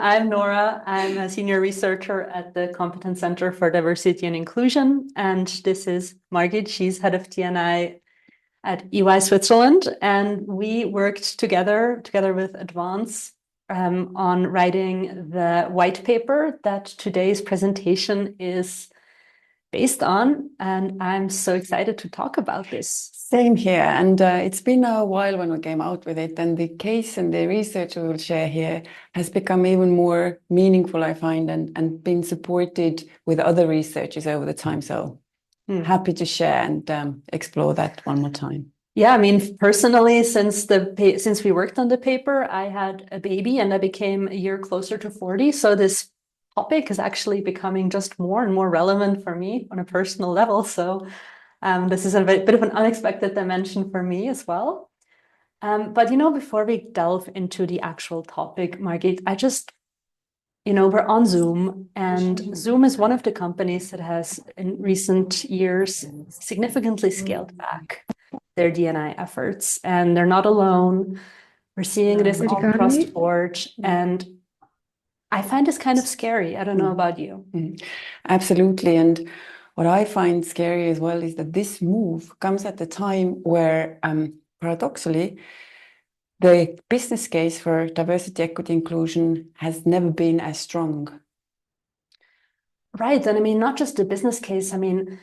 I'm Nora. I'm a senior researcher at the Competence Center for Diversity and Inclusion. And this is Margit. She's head of DE&I at EY Switzerland. And we worked together with Advance on writing the white paper that today's presentation is based on. And I'm so excited to talk about this. Same here. And it's been a while when we came out with it. And the case and the research we will share here has become even more meaningful, I find, and been supported with other researchers over the time. So happy to share and explore that one more time. Yeah, I mean, personally, since we worked on the paper, I had a baby and I became a year closer to 40. So this topic is actually becoming just more and more relevant for me on a personal level. So this is a bit of an unexpected dimension for me as well. But, before we delve into the actual topic, Margit, I just, we're on Zoom, and Zoom is one of the companies that has in recent years significantly scaled back their D&I efforts, and they're not alone. We're seeing this all across the board, and I find this kind of scary. I don't know about you. Absolutely. And what I find scary as well is that this move comes at the time where, paradoxically, the business case for diversity, equity, inclusion has never been as strong. Right. And I mean, not just the business case. I mean,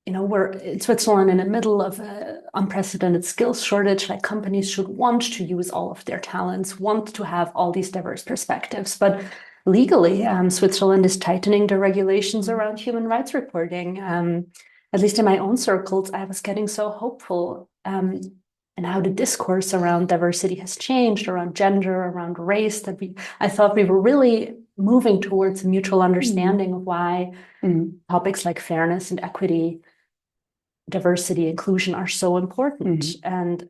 we're in Switzerland in the middle of an unprecedented skills shortage. Like, companies should want to use all of their talents, want to have all these diverse perspectives. But legally, Switzerland is tightening the regulations around human rights reporting. At least in my own circles, I was getting so hopeful. And how the discourse around diversity has changed, around gender, around race, that I thought we were really moving towards a mutual understanding of why topics like fairness and equity, diversity, inclusion are so important. And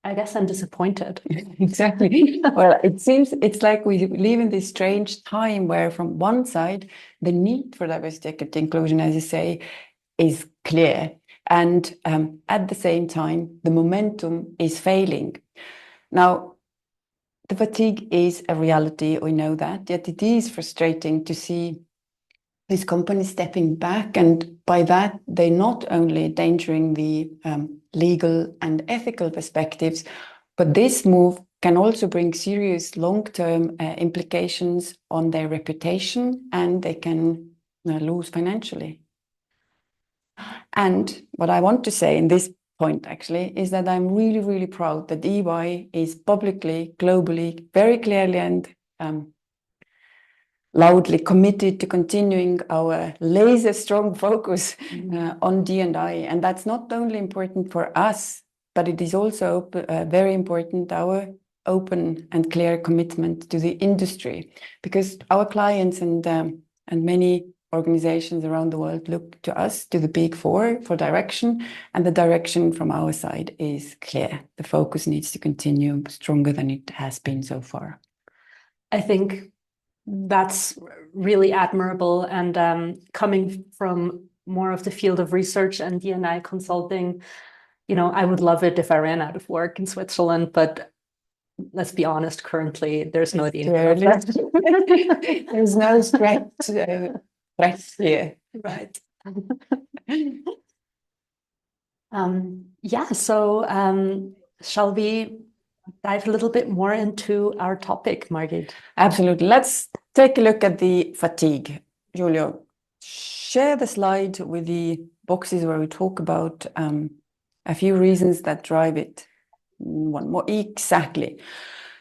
I guess I'm disappointed. Exactly. Well, it's like we live in this strange time where from one side, the need for diversity, equity, inclusion, as you say, is clear. And at the same time, the momentum is failing. Now, the fatigue is a reality, we know that, yet it is frustrating to see these companies stepping back, and by that, they're not only endangering the legal and ethical perspectives, but this move can also bring serious long-term implications on their reputation, and they can lose financially. And what I want to say in this point, actually, is that I'm really, really proud that EY is publicly, globally, very clearly and loudly committed to continuing our laser strong focus on D&I. And that's not only important for us, but it is also very important, our open and clear commitment to the industry, because our clients and many organizations around the world look to us, to the Big Four, for direction, and the direction from our side is clear. The focus needs to continue stronger than it has been so far. I think that's really admirable, and coming from more of the field of research and D&I consulting, I would love it if I ran out of work in Switzerland, but let's be honest, currently there's no danger of that. There's no threat here. Right. So shall we dive a little bit more into our topic, Margit? Absolutely. Let's take a look at the fatigue. Giulio, share the slide with the boxes where we talk about a few reasons that drive it. One more exactly.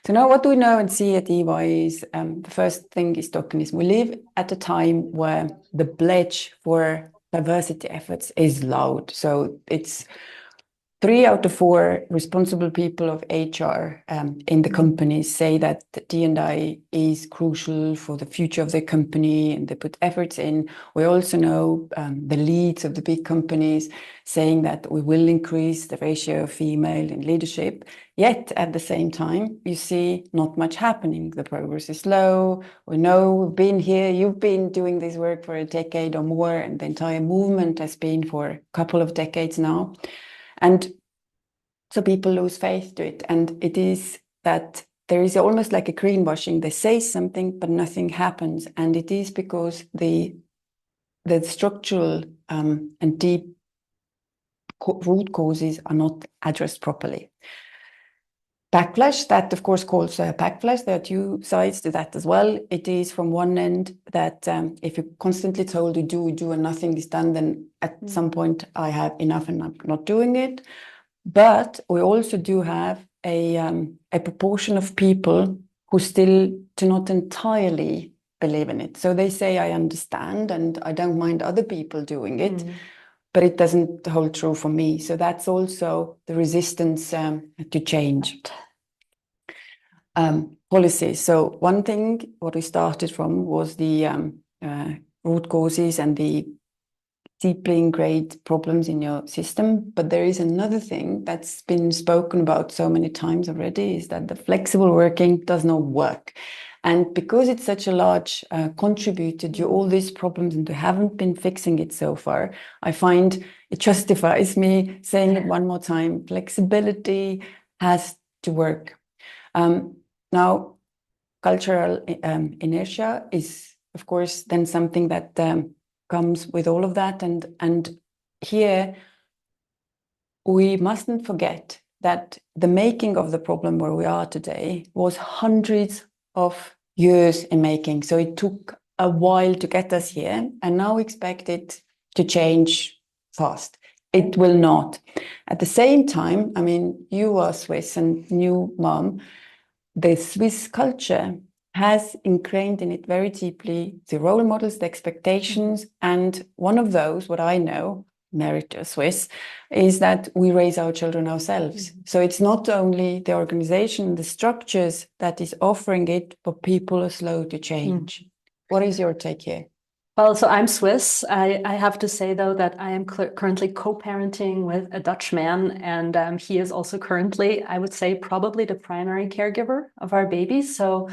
So now what do we know and see at EY is the first thing is tokenism. We live at a time where the pledge for diversity efforts is loud. So it's 3 out of 4 responsible people of HR in the companies say that D&I is crucial for the future of their company, and they put efforts in. We also know the leads of the big companies saying that we will increase the ratio of female in leadership. Yet at the same time, you see not much happening. The progress is slow. We know we've been here. You've been doing this work for a decade or more, and the entire movement has been for a couple of decades now. And so people lose faith to it. And it is that there is almost like a greenwashing. They say something, but nothing happens. And it is because the structural and deep root causes are not addressed properly. Backlash, that of course calls backlash. There are two sides to that as well. It is from one end that if you're constantly told you do and nothing is done, then at some point I have enough and I'm not doing it. But we also do have a proportion of people who still do not entirely believe in it. So they say, I understand and I don't mind other people doing it, but it doesn't hold true for me. So that's also the resistance to change. Policies. So one thing, what we started from was the root causes and the deeply ingrained problems in your system. But there is another thing that's been spoken about so many times already, is that the flexible working does not work. And because it's such a large contributor to all these problems and we haven't been fixing it so far, I find it justifies me saying it one more time. Flexibility has to work. Now, cultural inertia is, of course, then something that comes with all of that. And here, we mustn't forget that the making of the problem where we are today was hundreds of years in making. So it took a while to get us here, and now we expect it to change fast. It will not. At the same time, I mean, you are Swiss and new mom, the Swiss culture has ingrained in it very deeply the role models, the expectations, and one of those, what I know, married to a Swiss, is that we raise our children ourselves. So it's not only the organization, the structures that is offering it, but people are slow to change. What is your take here? Well, so I'm Swiss. I have to say, though, that I am currently co-parenting with a Dutch man, and he is also currently, I would say, probably the primary caregiver of our baby. So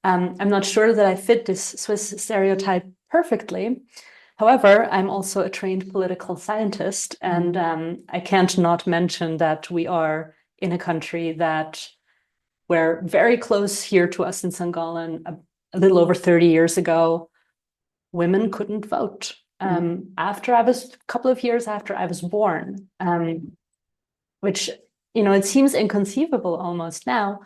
I'm not sure that I fit this Swiss stereotype perfectly. However, I'm also a trained political scientist, and I can't not mention that we are in a country that where very close here to us in St. Gallen, a little over 30 years ago, women couldn't vote. After a couple of years after I was born, which, it seems inconceivable almost now.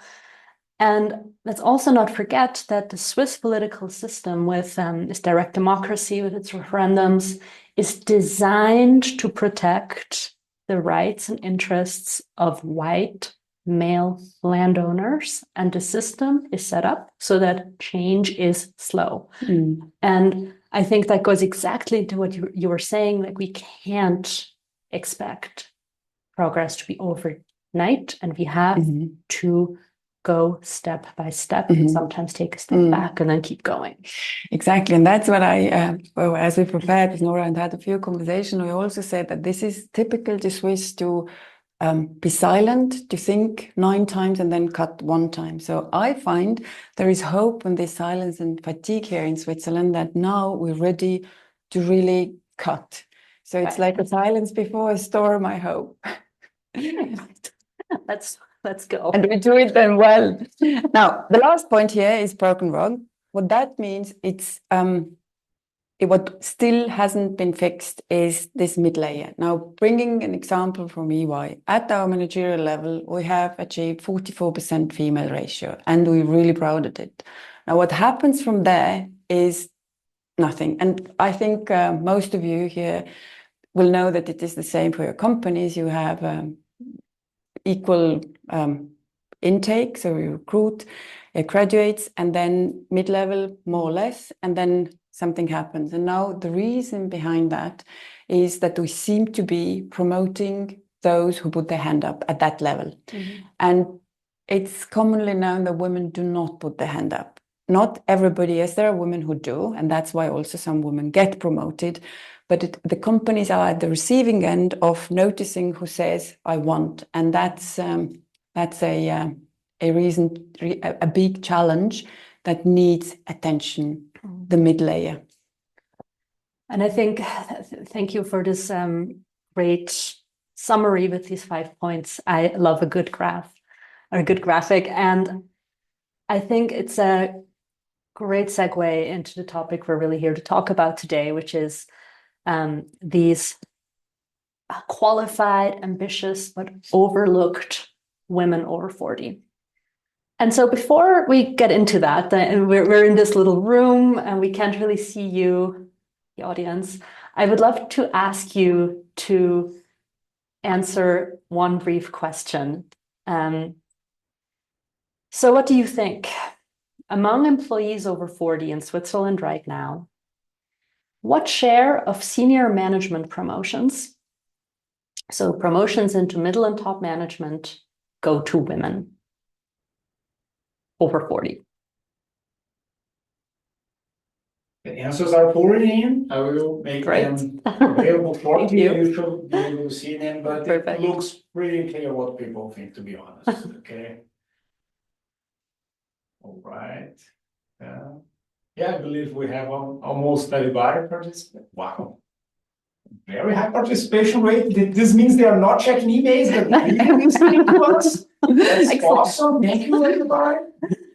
And let's also not forget that the Swiss political system with its direct democracy, with its referendums, is designed to protect the rights and interests of white male landowners. And the system is set up so that change is slow. And I think that goes exactly to what you were saying, like we can't expect progress to be overnight, and we have to go step by step and sometimes take a step back and then keep going. Exactly. And that's what as we prepared with Nora and had a few conversations, we also said that this is typical to Swiss to be silent, to think 9 times and then cut 1 time. So I find there is hope in this silence and fatigue here in Switzerland, that now we're ready to really cut. So it's like a silence before a storm, I hope. Let's go. And we do it then well. Now, the last point here is broken rod. What that means, it's what still hasn't been fixed is this mid-layer. Now, bringing an example from EY, at our managerial level, we have achieved 44% female ratio, and we're really proud of it. Now, what happens from there is nothing. And I think most of you here will know that it is the same for your companies. You have equal intake, so you recruit graduates, and then mid-level more or less, and then something happens. And now the reason behind that is that we seem to be promoting those who put their hand up at that level. And it's commonly known that women do not put their hand up. Not everybody, yes, there are women who do, and that's why also some women get promoted. But the companies are at the receiving end of noticing who says, I want. And that's a reason, a big challenge that needs attention, the mid-layer. And I think, thank you for this great summary with these 5 points. I love a good graph or a good graphic. And I think it's a great segue into the topic we're really here to talk about today, which is these qualified, ambitious, but overlooked women over 40. And so before we get into that, and we're in this little room and we can't really see you, the audience, I would love to ask you to answer one brief question. So what do you think? Among employees over 40 in Switzerland right now, what share of senior management promotions, so promotions into middle and top management, go to women over 40? The answers are pouring in. I will make them available shortly. You should be able to see them, but Perfect. It looks pretty clear what people think, to be honest. Okay. All right. Yeah, I believe we have almost everybody participate. Wow. Very high participation rate. This means they are not checking emails, they're really listening to us. That's awesome. Thank you, everybody.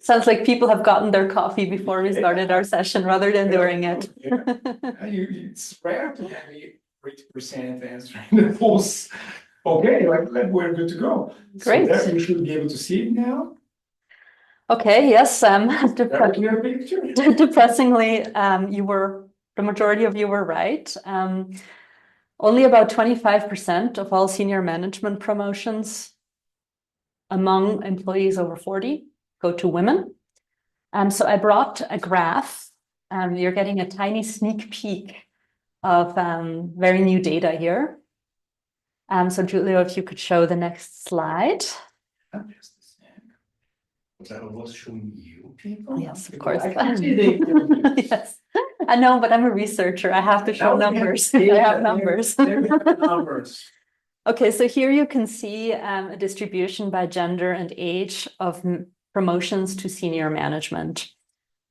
Sounds like people have gotten their coffee before we started our session rather than during it. It's rare to have a 30% answering the polls. Okay, we're good to go. Great. So there you should be able to see it now. Okay, yes, Very clear picture. depressingly, the majority of you were right. Only about 25% of all senior management promotions among employees over 40 go to women. So I brought a graph. You're getting a tiny sneak peek of very new data here. So Giulio, if you could show the next slide. That was showing you people? Yes, of course. Yes. I know, but I'm a researcher. I have to show numbers. I have numbers. Numbers. Okay, so here you can see a distribution by gender and age of promotions to senior management.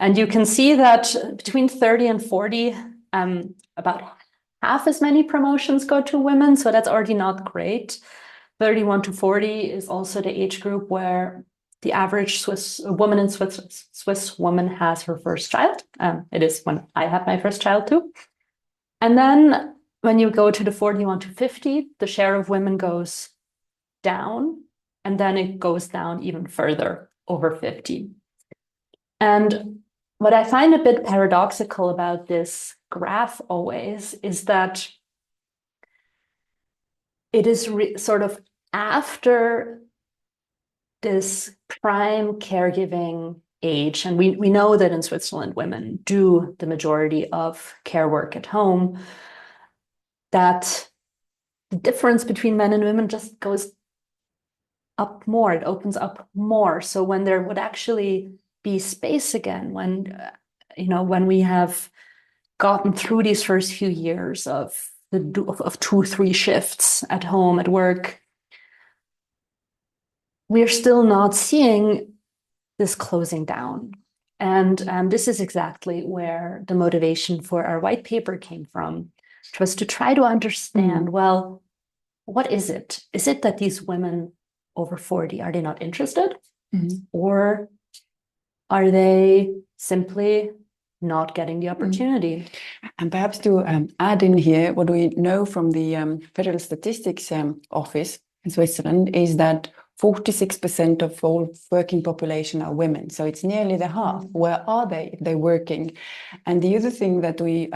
And you can see that between 30 and 40, about half as many promotions go to women. So that's already not great. 31 to 40 is also the age group where the average Swiss woman has her first child. It is when I had my first child too. And then when you go to the 41 to 50, the share of women goes down, and then it goes down even further over 50. And what I find a bit paradoxical about this graph always is that it is sort of after this prime caregiving age, and we know that in Switzerland women do the majority of care work at home, that the difference between men and women just goes up more. It opens up more. So when there would actually be space again, when we have gotten through these first few years of 2-3 shifts at home, at work, we're still not seeing this closing down. And this is exactly where the motivation for our white paper came from, which was to try to understand, well, what is it? Is it that these women over 40, are they not interested? Or are they simply not getting the opportunity? And perhaps to add in here, what we know from the Federal Statistics Office in Switzerland is that 46% of all working population are women. So it's nearly the half. Where are they if they're working? And the other thing that we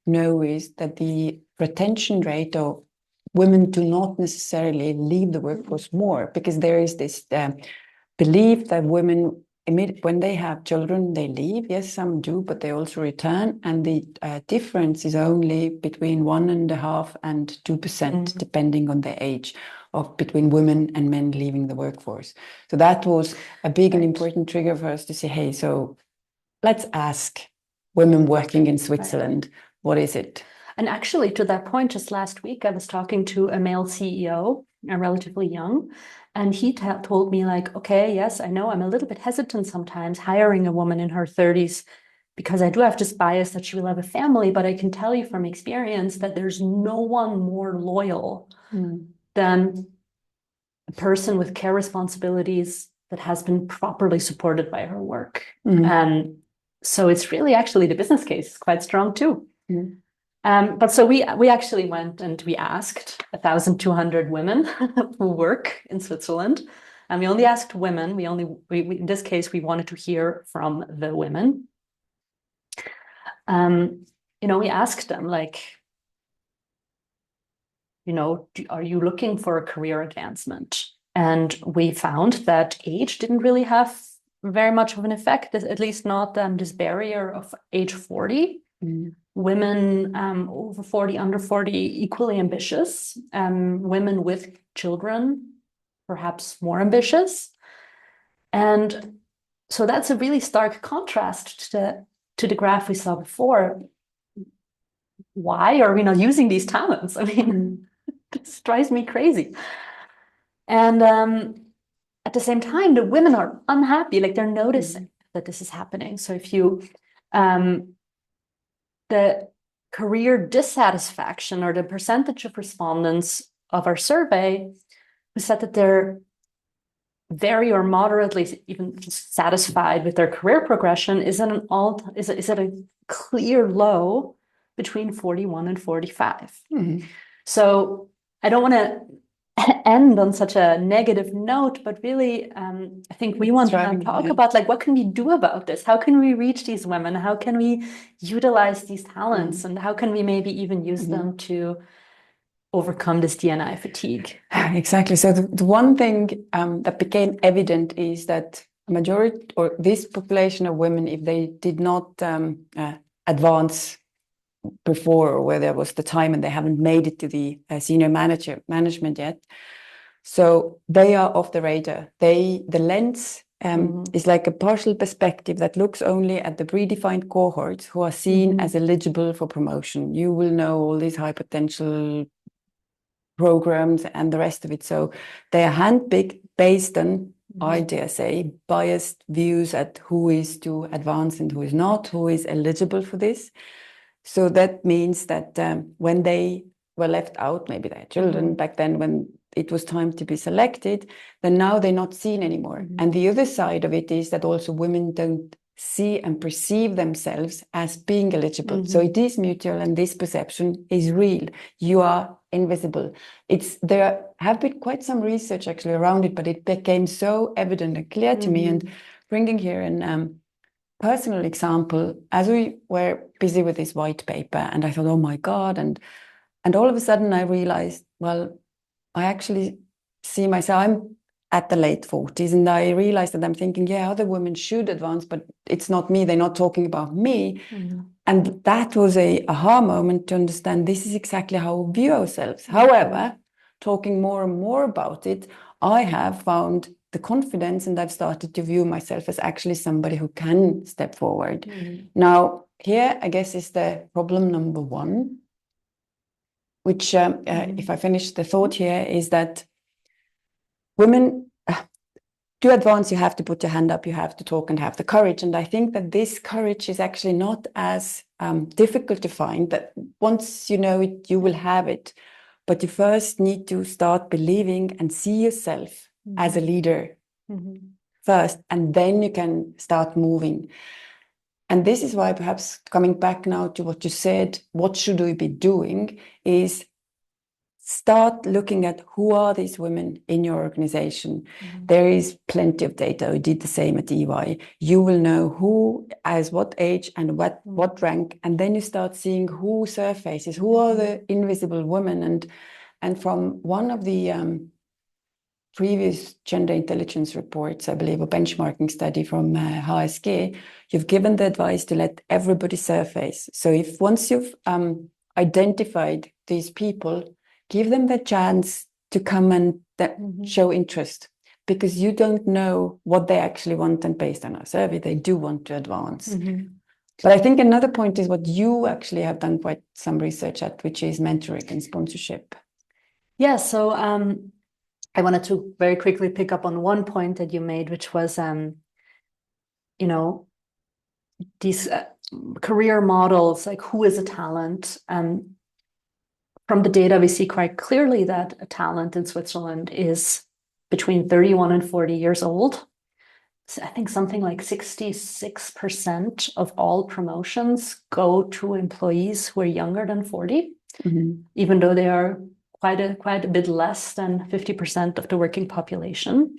know is that the retention rate of women do not necessarily leave the workforce more, because there is this belief that women, when they have children, they leave. Yes, some do, but they also return. And the difference is only between 1.5% and 2%, depending on the age of between women and men leaving the workforce. So that was a big and important trigger for us to say, hey, so let's ask women working in Switzerland, what is it? And actually, to that point, just last week, I was talking to a male CEO, relatively young, and he told me like, okay, yes, I know I'm a little bit hesitant sometimes hiring a woman in her 30s because I do have this bias that she will have a family, but I can tell you from experience that there's no one more loyal than a person with care responsibilities that has been properly supported by her work. Mhm. So it's really actually the business case is quite strong too. Mhm. But so we actually went and we asked 1,200 women who work in Switzerland, and we only asked women. We in this case we wanted to hear from the women. We asked them like, are you looking for a career advancement? And we found that age didn't really have very much of an effect, at least not this barrier of age 40. Mhm. Women over 40, under 40, equally ambitious. Women with children, perhaps more ambitious. And so that's a really stark contrast to the graph we saw before. Why are we not using these talents? I mean, this drives me crazy. And at the same time, the women are unhappy, like they're noticing that this is happening. So if you, the career dissatisfaction or the percentage of respondents of our survey who said that they're very or moderately even satisfied with their career progression is at a clear low between 41 and 45. So I don't want to end on such a negative note, but really, I think we want to talk about like, what can we do about this? How can we reach these women? How can we utilize these talents? And how can we maybe even use them to overcome this DE&I fatigue? Exactly. So the one thing that became evident is that a majority, or this population of women, if they did not advance before, or where there was the time and they haven't made it to the senior management yet, so they are off the radar. The lens is like a partial perspective that looks only at the predefined cohorts who are seen as eligible for promotion. You will know all these high potential programs and the rest of it. So they are handpicked based on, I dare say, biased views at who is to advance and who is not, who is eligible for this. So that means that when they were left out, maybe they had children back then, when it was time to be selected, then now they're not seen anymore. And the other side of it is that also women don't see and perceive themselves as being eligible. So it is mutual, and this perception is real. You are invisible. There have been quite some research actually around it, but it became so evident and clear to me. And bringing here an personal example, as we were busy with this white paper, and I thought, oh my God, and all of a sudden I realized, well, I actually see myself, I'm at the late 40s, and I realized that I'm thinking, yeah, other women should advance, but it's not me. They're not talking about me. And that was a aha moment to understand this is exactly how we view ourselves. However, talking more and more about it, I have found the confidence, and I've started to view myself as actually somebody who can step forward. Now, here, I guess, is the problem number one, which, if I finish the thought here, is that women, to advance, you have to put your hand up, you have to talk and have the courage. And I think that this courage is actually not as difficult to find, that once you know it, you will have it. But you first need to start believing and see yourself as a leader first, and then you can start moving. And this is why, perhaps coming back now to what you said, what should we be doing, is start looking at who are these women in your organization. There is plenty of data. We did the same at EY. You will know who, as what age and what rank, and then you start seeing who surfaces, who are the invisible women. And from one of the previous gender intelligence reports, I believe, a benchmarking study from UNI-SG, you've given the advice to let everybody surface. So if once you've identified these people, give them the chance to come and show interest, because you don't know what they actually want, and based on our survey, they do want to advance. But I think another point is what you actually have done quite some research at, which is mentoring and sponsorship. Yeah, so I wanted to very quickly pick up on one point that you made, which was, these career models, like who is a talent. From the data, we see quite clearly that a talent in Switzerland is between 31 and 40 years old. I think something like 66% of all promotions go to employees who are younger than 40, even though they are quite a bit less than 50% of the working population.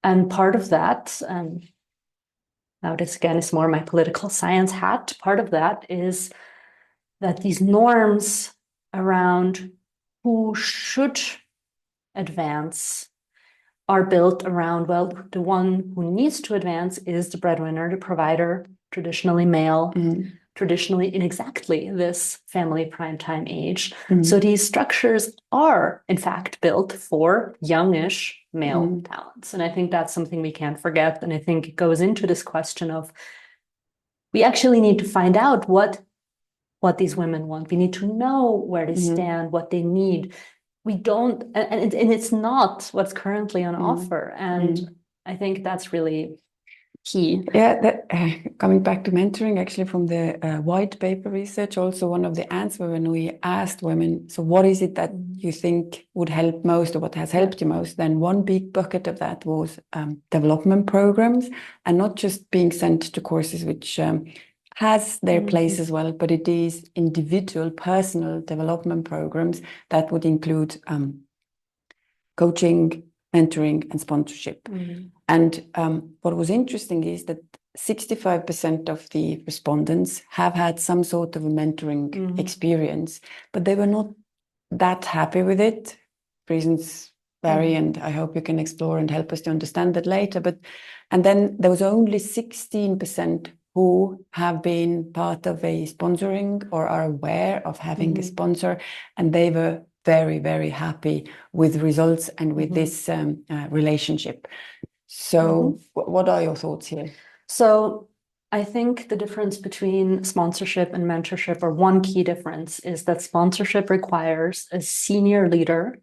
And part of that, now this again is more my political science hat, part of that is that these norms around who should advance are built around, well, the one who needs to advance is the breadwinner, the provider, traditionally male, traditionally in exactly this family primetime age. So these structures are, in fact, built for youngish male talents. And I think that's something we can't forget. And I think it goes into this question of, we actually need to find out what these women want. We need to know where they stand, what they need. We don't, and it's not what's currently on offer. And I think that's really key. Yeah, coming back to mentoring, actually from the white paper research, also one of the answers when we asked women, so what is it that you think would help most or what has helped you most? Then one big bucket of that was development programs, and not just being sent to courses, which has their place as well, but it is individual, personal development programs that would include coaching, mentoring, and sponsorship. And what was interesting is that 65% of the respondents have had some sort of a mentoring experience, but they were not that happy with it. Reasons vary, and I hope you can explore and help us to understand that later. And then there was only 16% who have been part of a sponsoring or are aware of having a sponsor, and they were very, very happy with results and with this relationship. So what are your thoughts here? So I think the difference between sponsorship and mentorship, or one key difference, is that sponsorship requires a senior leader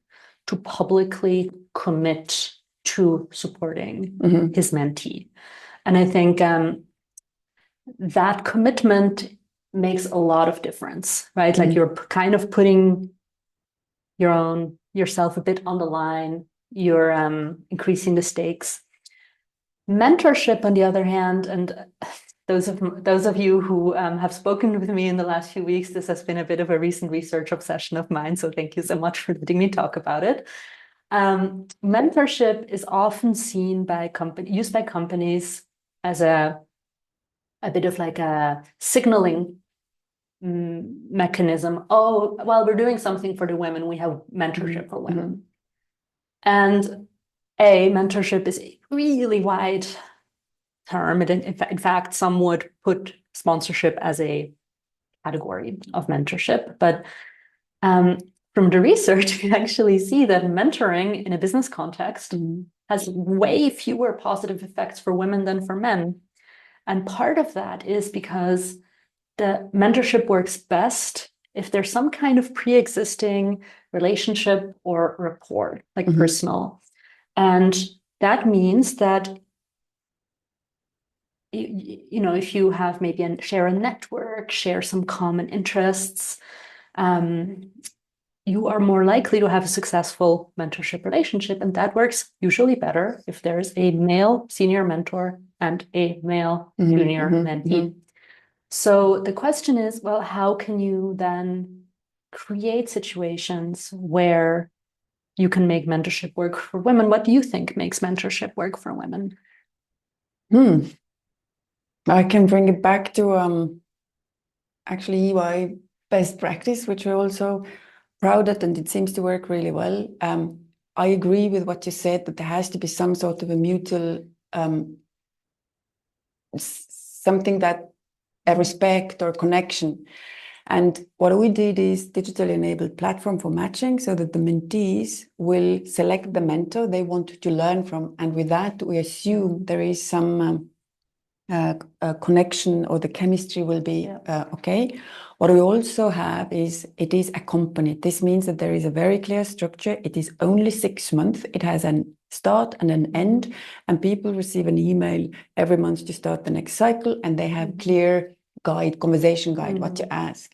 to publicly commit to supporting his mentee. And I think that commitment makes a lot of difference, right? Like you're kind of putting yourself a bit on the line, you're increasing the stakes. Mentorship, on the other hand, and those of you who have spoken with me in the last few weeks, this has been a bit of a recent research obsession of mine, so thank you so much for letting me talk about it. Mentorship is often seen used by companies as a bit of like a signaling mechanism. Oh, well, we're doing something for the women, we have mentorship for women. And mentorship is a really wide term. In fact, some would put sponsorship as a category of mentorship. But from the research, we actually see that mentoring in a business context has way fewer positive effects for women than for men. And part of that is because the mentorship works best if there's some kind of pre-existing relationship or rapport, like personal. And that means that, you know, if you have maybe share a network, share some common interests, you are more likely to have a successful mentorship relationship. And that works usually better if there's a male senior mentor and a male junior mentee. So the question is, well, how can you then create situations where you can make mentorship work for women? What do you think makes mentorship work for women? I can bring it back to actually EY best practice, which we're also proud of, and it seems to work really well. I agree with what you said, that there has to be some sort of a mutual, something that a respect or connection. And what we did is digitally enabled platform for matching, so that the mentees will select the mentor they want to learn from. And with that, we assume there is some connection, or the chemistry will be okay. What we also have is it is accompanied. This means that there is a very clear structure. It is only 6 months. It has a start and an end, and people receive an email every month to start the next cycle, and they have clear conversation guide, what to ask.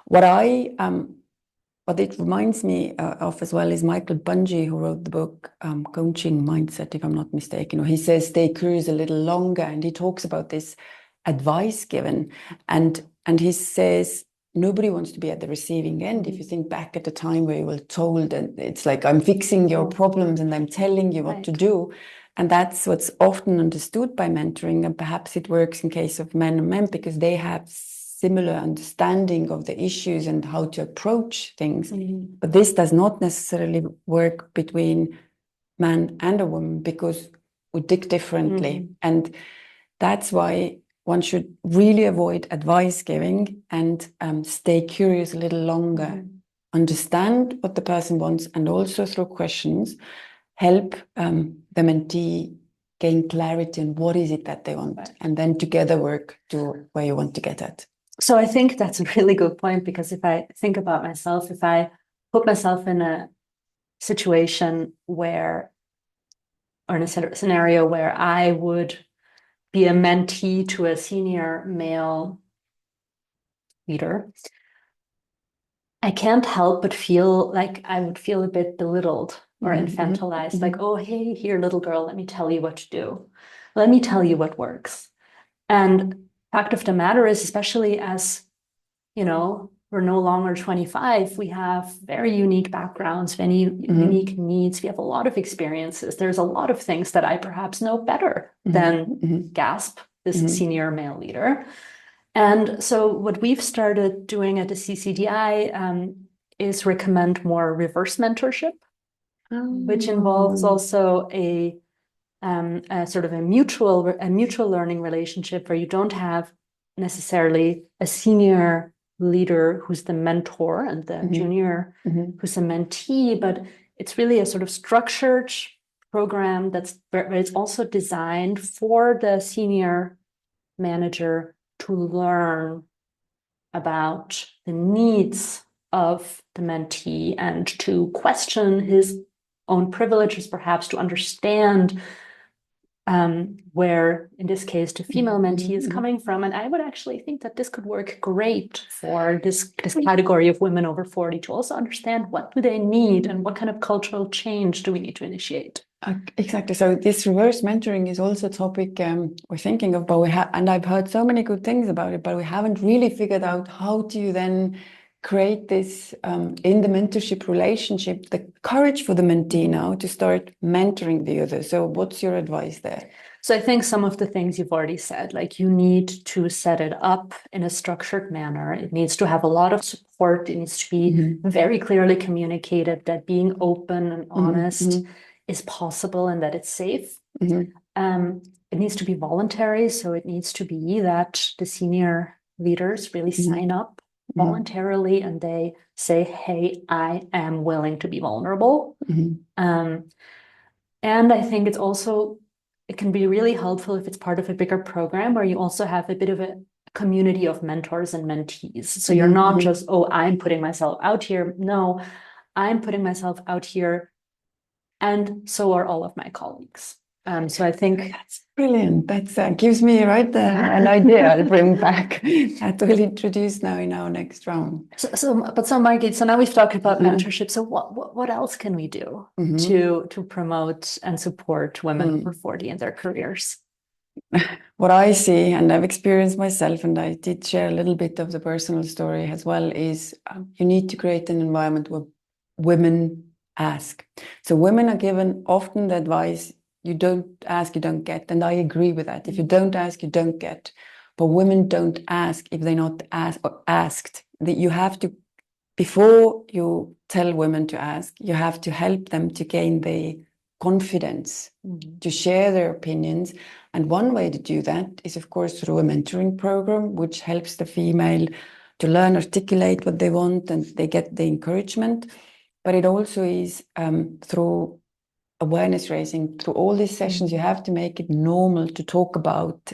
What I what it reminds me of as well is Michael Bungie, who wrote the book Coaching Mindset, if I'm not mistaken. Or he says, stay curious a little longer. And he talks about this advice given. And he says, nobody wants to be at the receiving end. If you think back at the time where you were told, and it's like, I'm fixing your problems and I'm telling you what to do. And that's what's often understood by mentoring. And perhaps it works in case of men and men because they have similar understanding of the issues and how to approach things. But this does not necessarily work between man and a woman because we dig differently. And that's why one should really avoid advice giving and stay curious a little longer, understand what the person wants, and also through questions, help the mentee gain clarity on what is it that they want, and then together work to where you want to get at. So I think that's a really good point, because if I think about myself, if I put myself in a situation where, or in a scenario where I would be a mentee to a senior male leader, I can't help but feel like I would feel a bit belittled or infantilized, like, oh, hey, here, little girl, let me tell you what to do. Let me tell you what works. And fact of the matter is, especially as, you know, we're no longer 25, we have very unique backgrounds, very unique needs. We have a lot of experiences. There's a lot of things that I perhaps know better than Gasp, this senior male leader. And so what we've started doing at the CCDI is recommend more reverse mentorship, which involves also a sort of a mutual learning relationship where you don't have necessarily a senior leader who's the mentor and the junior who's a mentee, but it's really a sort of structured program that's where it's also designed for the senior manager to learn about the needs of the mentee and to question his own privileges, perhaps to understand where, in this case, the female mentee is coming from. And I would actually think that this could work great for this category of women over 40 to also understand what do they need and what kind of cultural change do we need to initiate. Exactly. So this reverse mentoring is also a topic we're thinking of, but and I've heard so many good things about it, but we haven't really figured out how do you then create this in the mentorship relationship, the courage for the mentee now to start mentoring the other. So what's your advice there? So I think some of the things you've already said, like you need to set it up in a structured manner. It needs to have a lot of support. It needs to be very clearly communicated that being open and honest is possible and that it's safe. It needs to be voluntary. So it needs to be that the senior leaders really sign up voluntarily and they say, hey, I am willing to be vulnerable. And I think it's also, it can be really helpful if it's part of a bigger program where you also have a bit of a community of mentors and mentees. So you're not just, oh, I'm putting myself out here. No, I'm putting myself out here, and so are all of my colleagues. So I think that's brilliant. That gives me an idea I'll bring back that we'll introduce now in our next round. So Margit, so now we've talked about mentorship. So what else can we do to promote and support women over 40 in their careers? What I see, and I've experienced myself, and I did share a little bit of the personal story as well, is you need to create an environment where women ask. So women are given often the advice, you don't ask, you don't get. And I agree with that. If you don't ask, you don't get. But women don't ask if they're not asked. That you have to, before you tell women to ask, you have to help them to gain the confidence to share their opinions. And one way to do that is, of course, through a mentoring program, which helps the female to learn, articulate what they want, and they get the encouragement. But it also is through awareness raising. Through all these sessions, you have to make it normal to talk about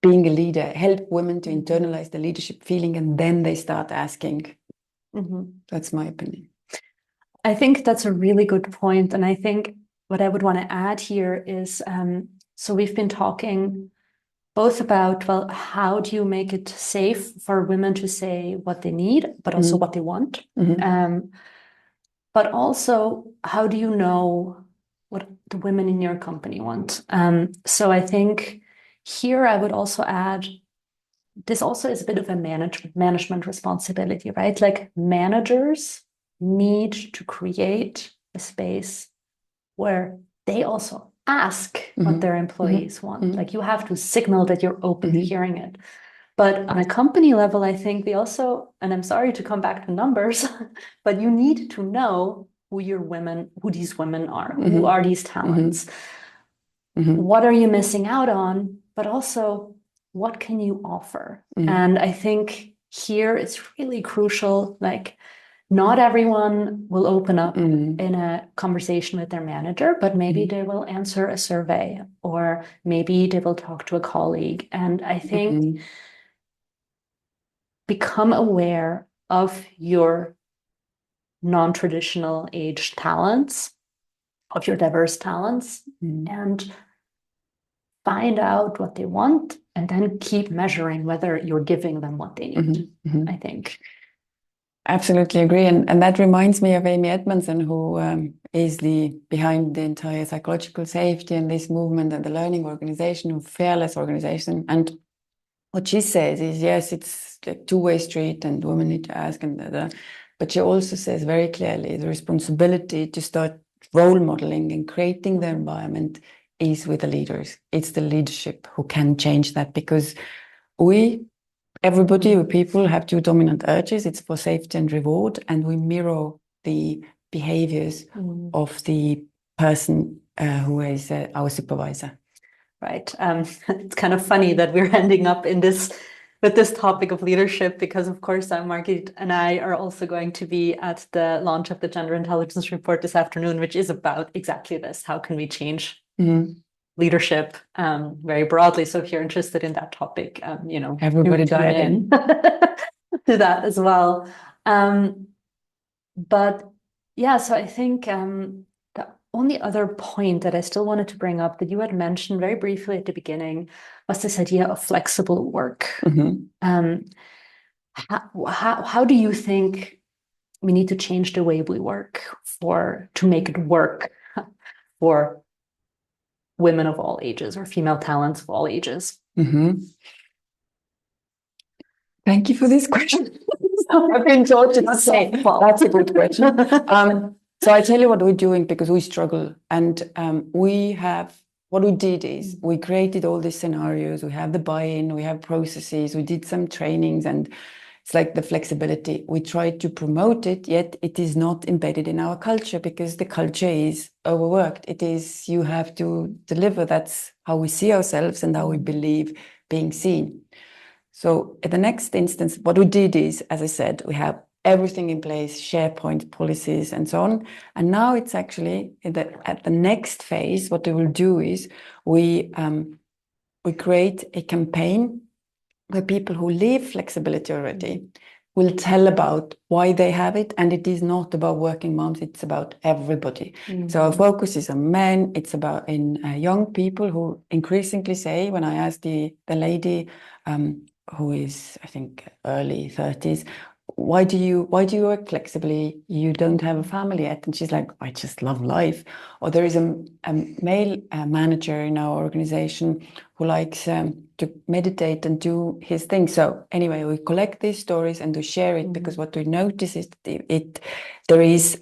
being a leader, help women to internalize the leadership feeling, and then they start asking. That's my opinion. I think that's a really good point. And I think what I would want to add here is, so we've been talking both about, well, how do you make it safe for women to say what they need, but also what they want? But also, how do you know what the women in your company want? So I think here I would also add, this also is a bit of a management responsibility, right? Like managers need to create a space where they also ask what their employees want. Like you have to signal that you're open to hearing it. But on a company level, I think we also, and I'm sorry to come back to numbers, but you need to know who these women are, who are these talents, what are you missing out on, but also what can you offer? And I think here it's really crucial, like not everyone will open up in a conversation with their manager, but maybe they will answer a survey or maybe they will talk to a colleague. And I think become aware of your non-traditional age talents, of your diverse talents, and find out what they want and then keep measuring whether you're giving them what they need, I think. Absolutely agree. And that reminds me of Amy Edmondson, who is behind the entire psychological safety and this movement and the learning organization, fearless organization. And what she says is, yes, it's a two-way street and women need to ask, but she also says very clearly the responsibility to start role modeling and creating the environment is with the leaders. It's the leadership who can change that, because everybody, people have two dominant urges. It's for safety and reward, and we mirror the behaviors of the person who is our supervisor. Right. It's kind of funny that we're ending up with this topic of leadership, because of course Margit and I are also going to be at the launch of the Gender Intelligence Report this afternoon, which is about exactly this. How can we change leadership very broadly? So if you're interested in that topic, everybody dive in to that as well. But yeah, so I think the only other point that I still wanted to bring up that you had mentioned very briefly at the beginning was this idea of flexible work. How do you think we need to change the way we work to make it work for women of all ages or female talents of all ages? Thank you for this question. I've been taught to say, well, that's a good question. So I tell you what we're doing, because we struggle. And what we did is we created all these scenarios. We have the buy-in, we have processes, we did some trainings, and it's like the flexibility. We tried to promote it, yet it is not embedded in our culture, because the culture is overworked. It is, you have to deliver. That's how we see ourselves and how we believe being seen. So at the next instance, what we did is, as I said, we have everything in place, SharePoint policies and so on. And now it's actually at the next phase, what we will do is we create a campaign where people who live flexibility already will tell about why they have it. And it is not about working moms, it's about everybody. So our focus is on men, it's about young people who increasingly say, when I ask the lady who is, I think, early 30s, why do you work flexibly? You don't have a family yet. And she's like, I just love life. Or there is a male manager in our organization who likes to meditate and do his thing. So anyway, we collect these stories and we share it, because what we notice is there is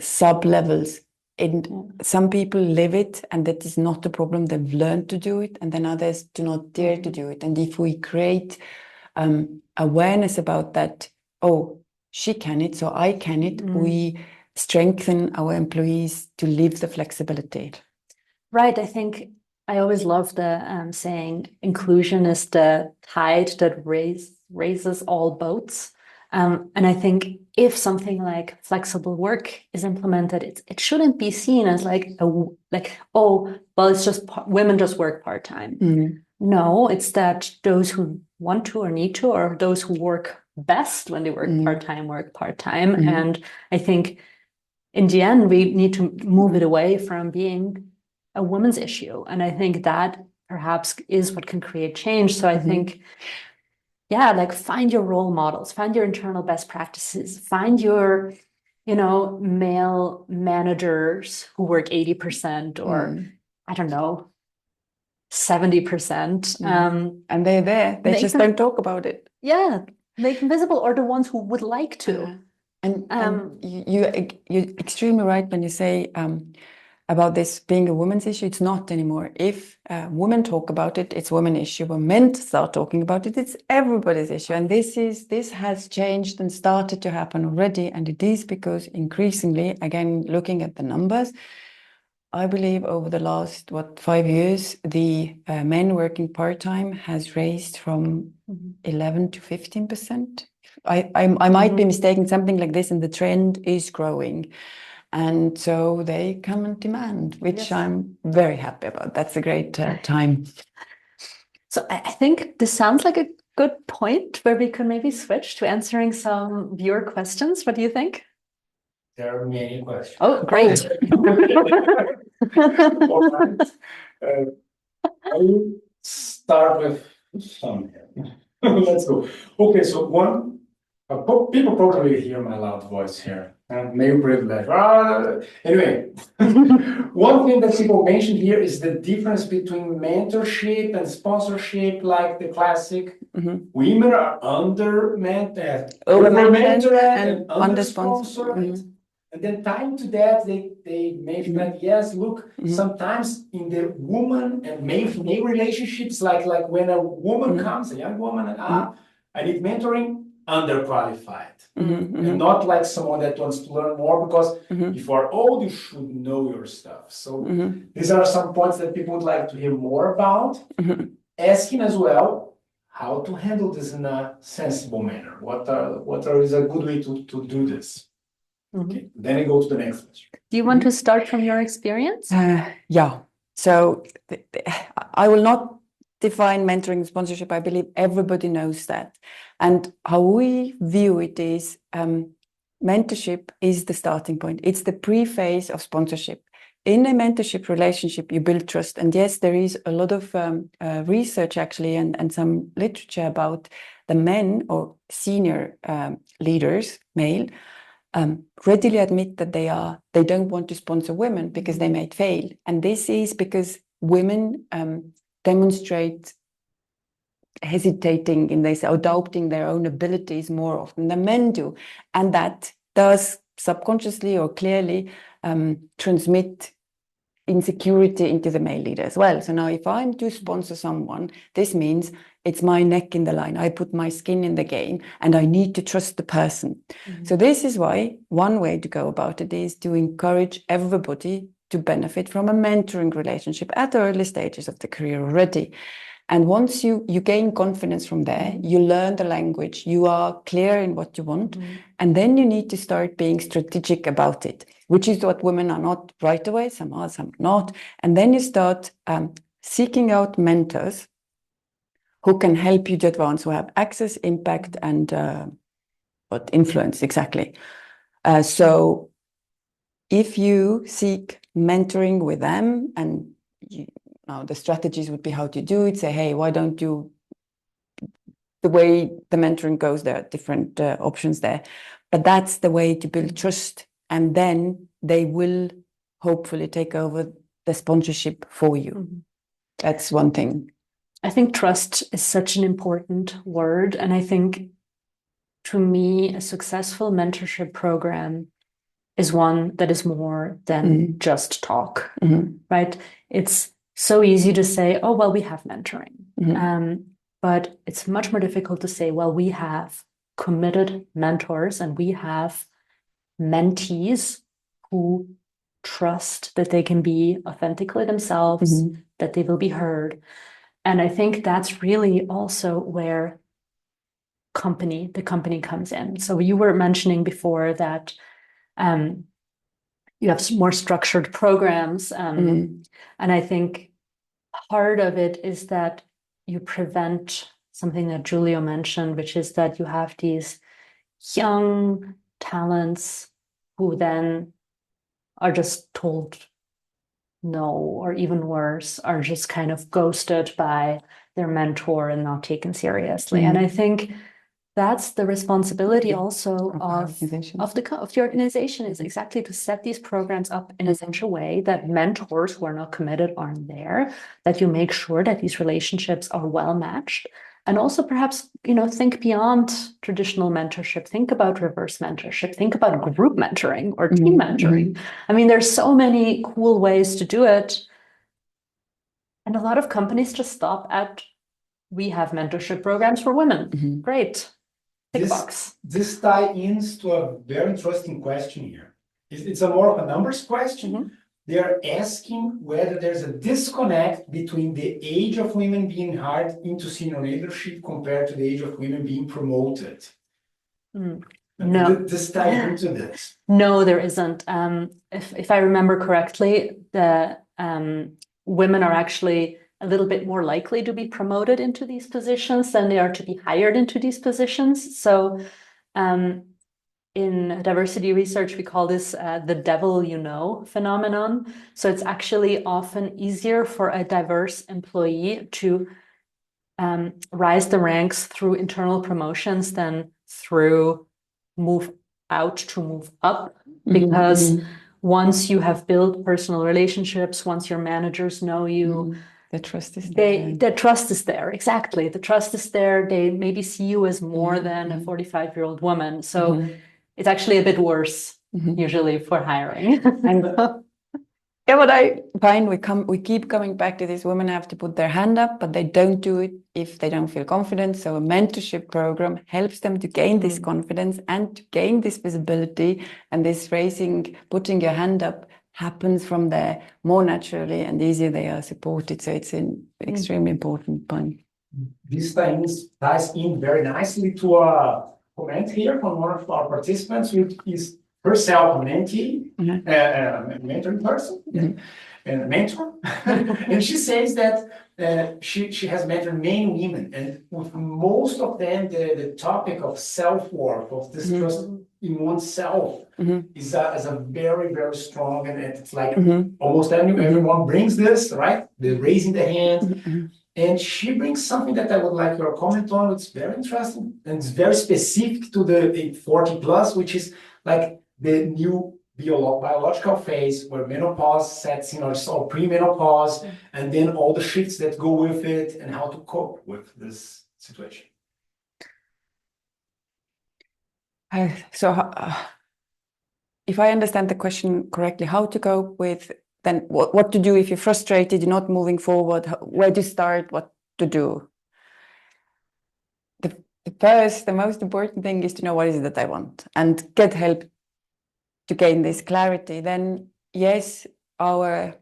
sub levels. Some people live it and that is not a problem. They've learned to do it, and then others do not dare to do it. And if we create awareness about that, oh, she can it, so I can it, we strengthen our employees to live the flexibility. Right. I think I always love the saying, inclusion is the tide that raises all boats. And I think if something like flexible work is implemented, it shouldn't be seen as it's just women just work part-time. No, it's that those who want to or need to, or those who work best when they work part-time, work part-time. And I think in the end, we need to move it away from being a woman's issue. And I think that perhaps is what can create change. So I think, yeah, like find your role models, find your internal best practices, find your, male managers who work 80% or I don't know, 70%. And they're there. They just don't talk about it. Yeah, make them visible, or the ones who would like to. And you're extremely right when you say about this being a women's issue. It's not anymore. If women talk about it, it's women's issue. When men start talking about it, it's everybody's issue. And this has changed and started to happen already. And it is because increasingly, again, looking at the numbers, I believe over the last 5 years, the men working part-time has raised from 11 to 15%. I might be mistaken, something like this, and the trend is growing. And so they come and demand, which I'm very happy about. That's a great time. So I think this sounds like a good point where we could maybe switch to answering some viewer questions. What do you think? There are many questions. Oh, great. All right. I will start with some here. Let's go. Okay, so people probably hear my loud voice here. Male privilege. Anyway, one thing that people mentioned here is the difference between mentorship and sponsorship, like the classic. Women are over mentored and under sponsored. And then tying to that, they mentioned that, yes, look, sometimes in the woman and male relationships, like when a woman comes, a young woman, and I need mentoring, underqualified. And not like someone that wants to learn more, because if you are old, you should know your stuff. So these are some points that people would like to hear more about. Asking as well how to handle this in a sensible manner. What is a good way to do this? Okay, then I go to the next question. Do you want to start from your experience? Yeah. So I will not define mentoring and sponsorship. I believe everybody knows that. And how we view it is mentorship is the starting point. It's the pre-phase of sponsorship. In a mentorship relationship, you build trust. And yes, there is a lot of research actually and some literature about the men or senior leaders, male, readily admit that they don't want to sponsor women because they might fail. And this is because women demonstrate hesitating in this, adopting their own abilities more often than men do. And that does subconsciously or clearly transmit insecurity into the male leader as well. So now if I'm to sponsor someone, this means it's my neck in the line. I put my skin in the game and I need to trust the person. So this is why one way to go about it is to encourage everybody to benefit from a mentoring relationship at the early stages of the career already. And once you gain confidence from there, you learn the language, you are clear in what you want, and then you need to start being strategic about it, which is what women are not right away, some are, some not. And then you start seeking out mentors who can help you to advance, who have access, impact, and influence, exactly. So if you seek mentoring with them, and now the strategies would be how to do it, say, hey, why don't you, the way the mentoring goes, there are different options there, but that's the way to build trust, and then they will hopefully take over the sponsorship for you. That's one thing. I think trust is such an important word, and I think to me a successful mentorship program is one that is more than just talk, right? It's so easy to say, oh, well, we have mentoring. But it's much more difficult to say, well, we have committed mentors and we have mentees who trust that they can be authentically themselves, that they will be heard. And I think that's really also where the company comes in. So you were mentioning before that you have more structured programs. And I think part of it is that you prevent something that Giulio mentioned, which is that you have these young talents who then are just told no, or even worse, are just kind of ghosted by their mentor and not taken seriously. And I think that's the responsibility also of the organization, is exactly to set these programs up in such a way that mentors who are not committed aren't there, that you make sure that these relationships are well matched. And also perhaps, think beyond traditional mentorship, think about reverse mentorship, think about group mentoring or team mentoring. I mean, there's so many cool ways to do it. And a lot of companies just stop at, we have mentorship programs for women. Great. This ties to a very interesting question here. It's a more of a numbers question. They are asking whether there's a disconnect between the age of women being hired into senior leadership compared to the age of women being promoted. No. This ties into this. No, there isn't. If I remember correctly, the women are actually a little bit more likely to be promoted into these positions than they are to be hired into these positions. So in diversity research, we call this the devil you know phenomenon. So it's actually often easier for a diverse employee to rise the ranks through internal promotions than through move out to move up, because once you have built personal relationships, once your managers know you, the trust is there. The trust is there, exactly. The trust is there. They maybe see you as more than a 45-year-old woman. So it's actually a bit worse usually for hiring. Yeah, what I find, we keep coming back to this: women have to put their hand up, but they don't do it if they don't feel confident. So a mentorship program helps them to gain this confidence and to gain this visibility, and this putting your hand up happens from there more naturally and easier. They are supported. So it's an extremely important point. This ties in very nicely to a comment here from one of our participants, which is herself a mentee, a mentoring person, and a mentor. And she says that she has mentored many women, and with most of them, the topic of self-worth, of distrust in oneself, is a very, very strong, and it's like almost everyone brings this, right? They're raising the hand. And she brings something that I would like your comment on. It's very interesting, and it's very specific to the 40 plus, which is like the new biological phase where menopause sets in, or pre-menopause, and then all the shifts that go with it, and how to cope with this situation. If I understand the question correctly, how to cope with, then what to do if you're frustrated, you're not moving forward, where to start, what to do? The most important thing is to know what is it that I want and get help to gain this clarity. Then, yes, our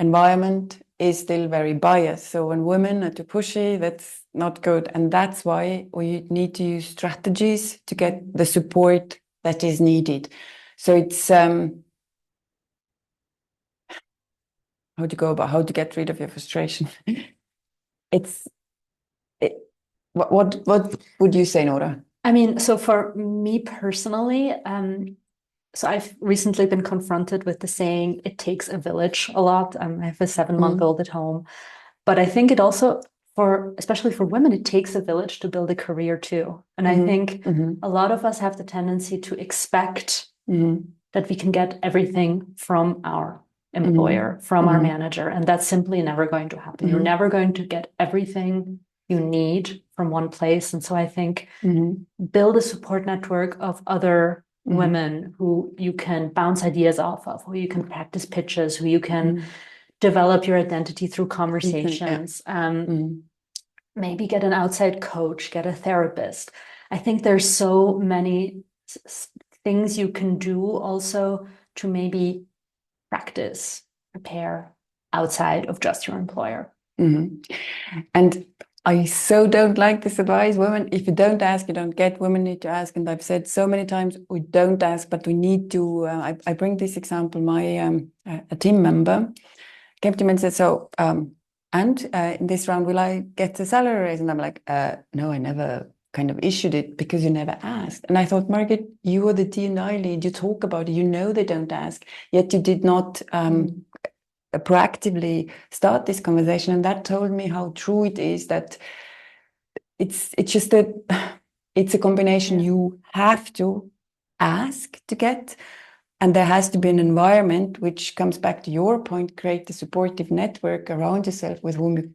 environment is still very biased. So when women are too pushy, that's not good. And that's why we need to use strategies to get the support that is needed. So it's how to get rid of your frustration. What would you say, Nora? I mean, so for me personally, so I've recently been confronted with the saying, it takes a village a lot. I have a 7-month-old at home. But I think it also, especially for women, it takes a village to build a career too. And I think a lot of us have the tendency to expect that we can get everything from our employer, from our manager. And that's simply never going to happen. You're never going to get everything you need from one place. And so I think build a support network of other women who you can bounce ideas off of, who you can practice pitches, who you can develop your identity through conversations, maybe get an outside coach, get a therapist. I think there's so many things you can do also to maybe practice, prepare outside of just your employer. And I so don't like this advice. Women, if you don't ask, you don't get. Women need to ask. And I've said so many times, we don't ask, but we need to. I bring this example. A team member came to me and said, so, in this round, will I get a salary raise? And I'm like, no, I never kind of issued it because you never asked. And I thought, Margaret, you are the DE&I lead. You talk about it. You know they don't ask. Yet you did not proactively start this conversation, and that told me how true it is that it's just it's a combination. You have to ask to get, and there has to be an environment which comes back to your point, create a supportive network around yourself with whom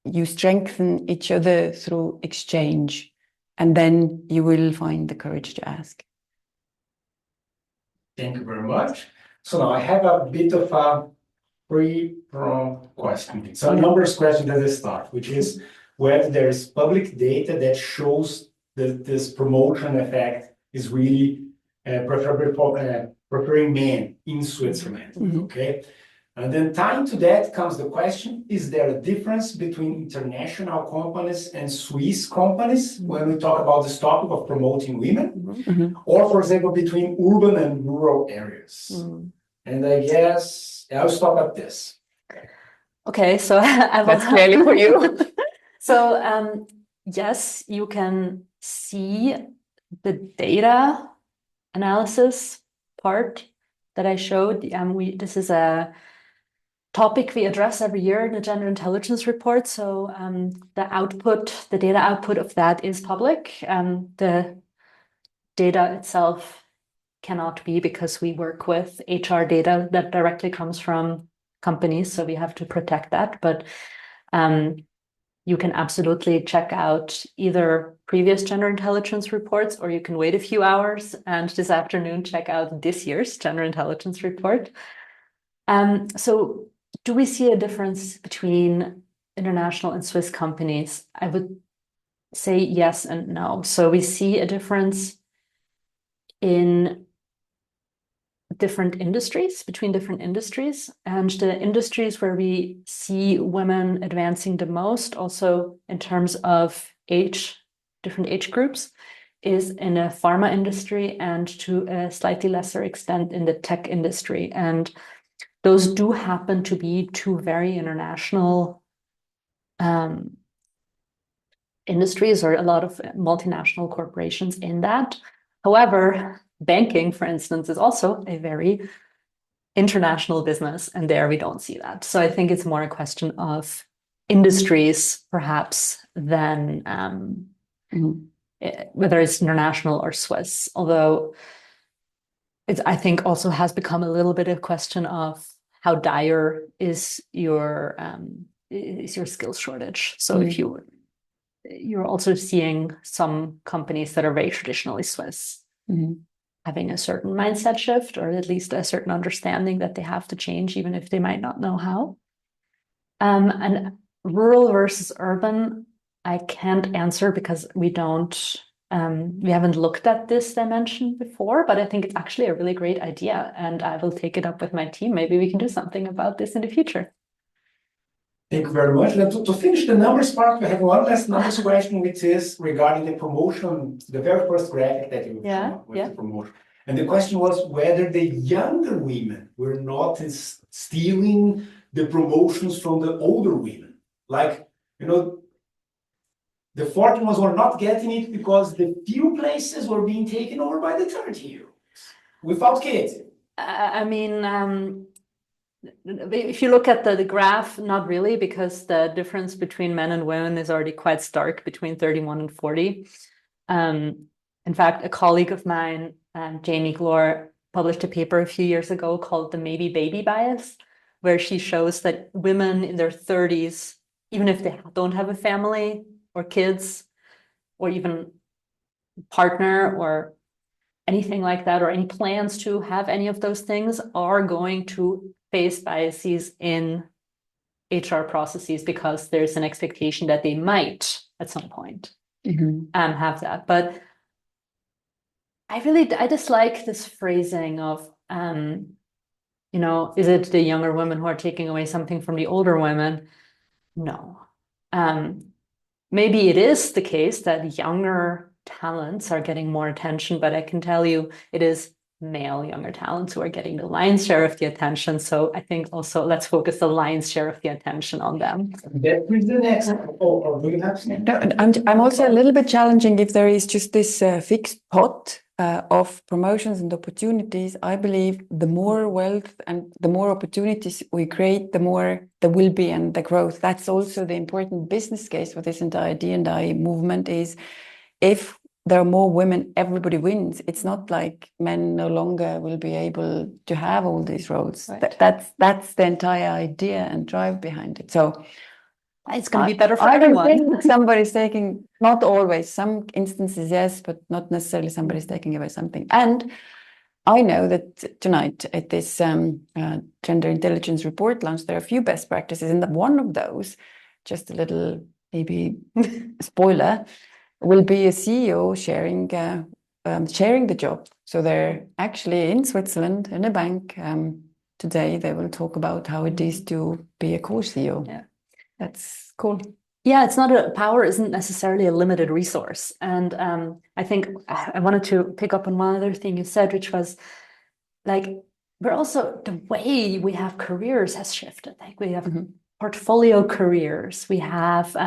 you strengthen each other through exchange, and then you will find the courage to ask. Thank you very much. So now I have a bit of a pre-prompt question. So a numbers question at the start, which is whether there is public data that shows that this promotion effect is really preferring men in Switzerland. Okay. And then tying to that comes the question, is there a difference between international companies and Swiss companies when we talk about this topic of promoting women? Or, for example, between urban and rural areas? And I guess I'll stop at this. Okay, so That's clearly for you. So yes, you can see the data analysis part that I showed. This is a topic we address every year in the gender intelligence report. So the data output of that is public. The data itself cannot be, because we work with HR data that directly comes from companies, so we have to protect that. But you can absolutely check out either previous gender intelligence reports, or you can wait a few hours and this afternoon check out this year's gender intelligence report. So do we see a difference between international and Swiss companies? I would say yes and no. So we see a difference in different industries, between different industries, and the industries where we see women advancing the most, also in terms of age, different age groups, is in the pharma industry and to a slightly lesser extent in the tech industry. And those do happen to be two very international industries, or a lot of multinational corporations in that. However, banking, for instance, is also a very international business, and there we don't see that. So I think it's more a question of industries, perhaps, than whether it's international or Swiss. Although it, I think, also has become a little bit of a question of how dire is your skills shortage. So if you're also seeing some companies that are very traditionally Swiss having a certain mindset shift, or at least a certain understanding that they have to change, even if they might not know how. And rural versus urban, I can't answer because we haven't looked at this dimension before, but I think it's actually a really great idea, and I will take it up with my team. Maybe we can do something about this in the future. Thank you very much. Now, to finish the numbers part, we have one last numbers question, which is regarding the promotion, the very first graphic that you come up with the promotion. And the question was whether the younger women were not stealing the promotions from the older women. Like, the 40 ones were not getting it because the few places were being taken over by the 30-year-olds without kids. I mean, if you look at the graph, not really, because the difference between men and women is already quite stark between 31 and 40. In fact, a colleague of mine, Jamie Glore, published a paper a few years ago called the Maybe Baby Bias, where she shows that women in their 30s, even if they don't have a family or kids or even partner or anything like that, or any plans to have any of those things, are going to face biases in HR processes because there's an expectation that they might at some point have that. But I dislike this phrasing of, is it the younger women who are taking away something from the older women? No. Maybe it is the case that younger talents are getting more attention, but I can tell you it is male younger talents who are getting the lion's share of the attention. So I think also let's focus the lion's share of the attention on them. That brings the next. Or do you have something? No, I'm also a little bit challenging if there is just this fixed pot of promotions and opportunities, I believe the more wealth and the more opportunities we create, the more there will be and the growth. That's also the important business case for this entire D&I movement is if there are more women, everybody wins. It's not like men no longer will be able to have all these roles. Right. That's the entire idea and drive behind it. So it's going to be better for I don't everyone. think somebody's taking, not always, some instances, yes, but not necessarily somebody's taking away something. And I know that tonight at this gender intelligence report launch, there are a few best practices, and one of those, just a little maybe spoiler, will be a CEO sharing the job. So they're actually in Switzerland in a bank. Today they will talk about how it is to be a co-CEO. Yeah. That's cool. Yeah, it's not power isn't necessarily a limited resource. And I think I wanted to pick up on one other thing you said, which was like, but also the way we have careers has shifted. Like we have portfolio careers, we have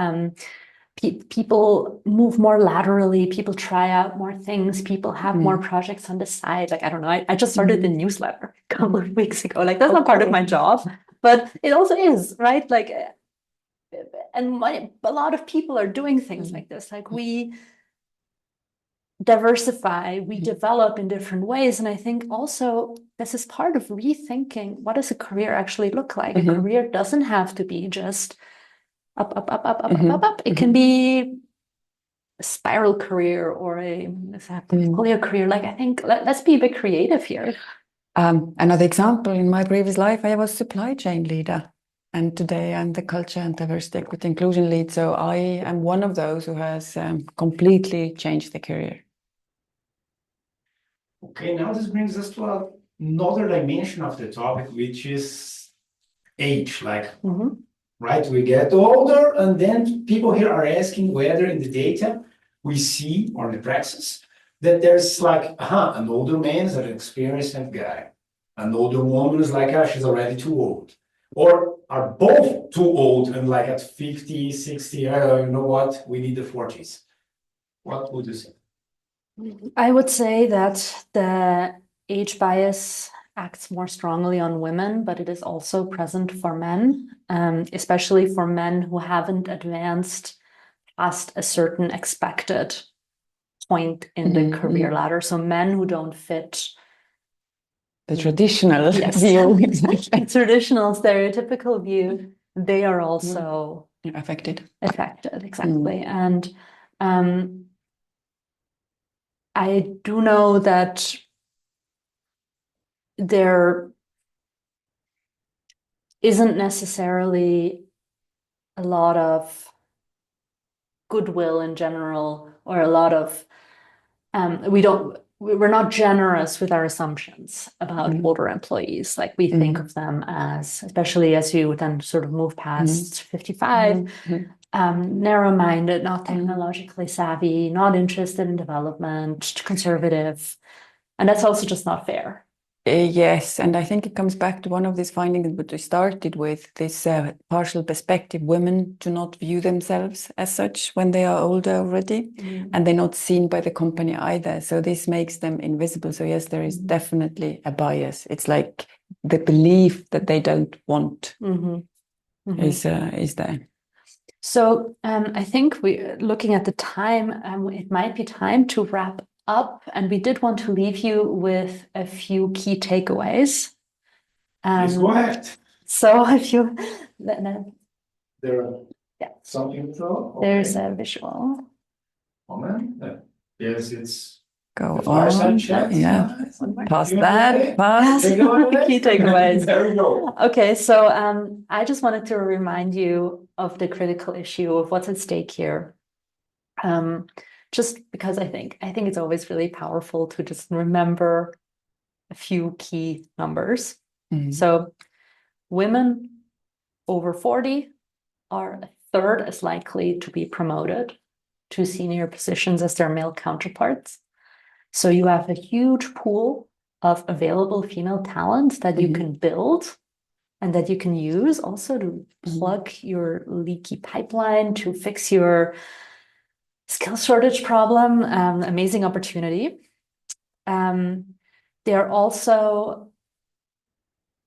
people move more laterally, people try out more things, people have more projects on the side. Like, I don't know, I just started the newsletter a couple of weeks ago. Like that's not part of my job, but it also is, right? Like, and a lot of people are doing things like this. Like we diversify, we develop in different ways. And I think also this is part of rethinking, what does a career actually look like? A career doesn't have to be just up, up, up, up, up, up, up, up. It can be a spiral career or a portfolio career. Like I think let's be a bit creative here. Another example, in my previous life, I was supply chain leader. And today I'm the culture and diversity, equity, inclusion lead. So I am one of those who has completely changed the career. Okay, now this brings us to another dimension of the topic, which is age. Like, right, we get older, and then people here are asking whether in the data we see, or in the praxis, that there's like, an older man is an experienced guy. An older woman is like, she's already too old. Or are both too old and like at 50, 60, you know what, we need the 40s. What would you say? I would say that the age bias acts more strongly on women, but it is also present for men, especially for men who haven't advanced past a certain expected point in the career ladder. So men who don't fit the traditional view, the traditional stereotypical view, they are also affected, exactly. And I do know that there isn't necessarily a lot of goodwill in general, or a lot of we're not generous with our assumptions about older employees. Like we think of them as, especially as you then sort of move past 55, narrow-minded, not technologically savvy, not interested in development, conservative. And that's also just not fair. Yes, and I think it comes back to one of these findings that we started with, this partial perspective. Women do not view themselves as such when they are older already, and they're not seen by the company either. So this makes them invisible. So yes, there is definitely a bias. It's like the belief that they don't want is there. So I think looking at the time, it might be time to wrap up, and we did want to leave you with a few key takeaways. Please go ahead. So if you something to there's a visual. Moment. Yes, it's go on. Yeah, past that. Pass. Key takeaways. There we go. Okay, so I just wanted to remind you of the critical issue of what's at stake here. Just because I think it's always really powerful to just remember a few key numbers. So women over 40 are a third as likely to be promoted to senior positions as their male counterparts. So you have a huge pool of available female talent that you can build and that you can use also to plug your leaky pipeline, to fix your skill shortage problem. Amazing opportunity. They're also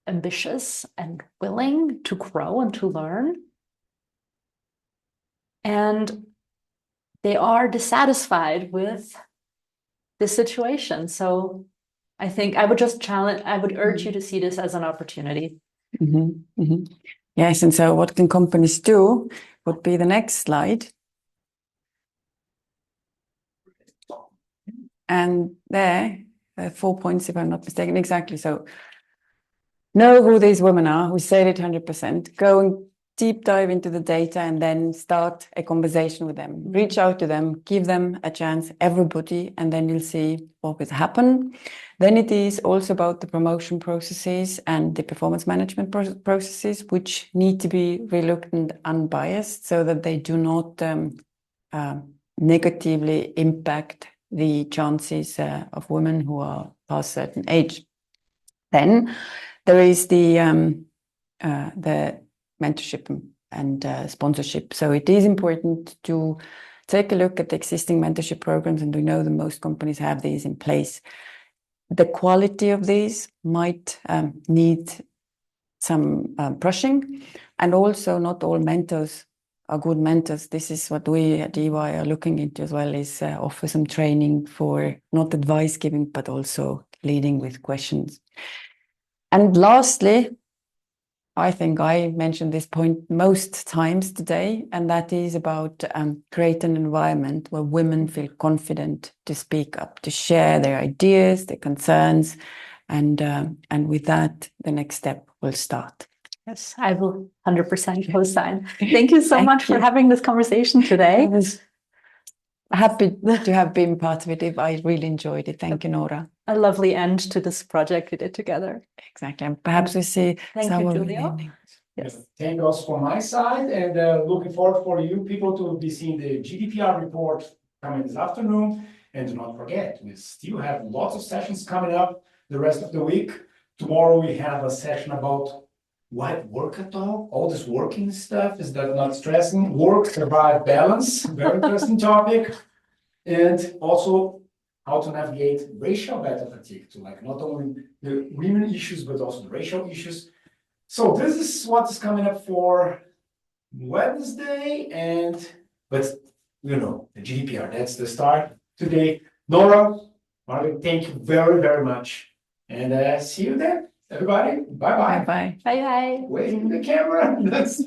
ambitious and willing to grow and to learn. And they are dissatisfied with the situation. So I think I would urge you to see this as an opportunity. Yes, and so what can companies do would be the next slide. And there, 4 points, if I'm not mistaken, exactly. So know who these women are. We said it 100%. Go and deep dive into the data and then start a conversation with them. Reach out to them, give them a chance, everybody, and then you'll see what will happen. Then it is also about the promotion processes and the performance management processes, which need to be relooked and unbiased so that they do not negatively impact the chances of women who are past certain age. Then there is the mentorship and sponsorship. So it is important to take a look at the existing mentorship programs, and we know that most companies have these in place. The quality of these might need some brushing, and also not all mentors are good mentors. This is what we at EY are looking into as well, is offer some training for not advice giving, but also leading with questions. And lastly, I think I mentioned this point most times today, and that is about create an environment where women feel confident to speak up, to share their ideas, their concerns, and with that, the next step will start. Yes, I will 100% co-sign. Thank you so much for having this conversation today. I was happy to have been part of it. I really enjoyed it. Thank you, Nora. A lovely end to this project we did together. Exactly. And perhaps we see Thank you, Julio. Yes. Thank you also from my side, and looking forward for you people to be seeing the GDPR report coming this afternoon. And do not forget, we still have lots of sessions coming up the rest of the week. Tomorrow we have a session about why work at all this working stuff, is that not stressing, work-life balance, very interesting topic. And also how to navigate racial battle fatigue, to like not only the women issues, but also the racial issues. So this is what is coming up for Wednesday, but you know, the GDPR, that's the start today. Nora, Margaret, thank you very, very much. And see you then, everybody. Bye-bye. Bye-bye. Bye-bye. Waving the camera. That's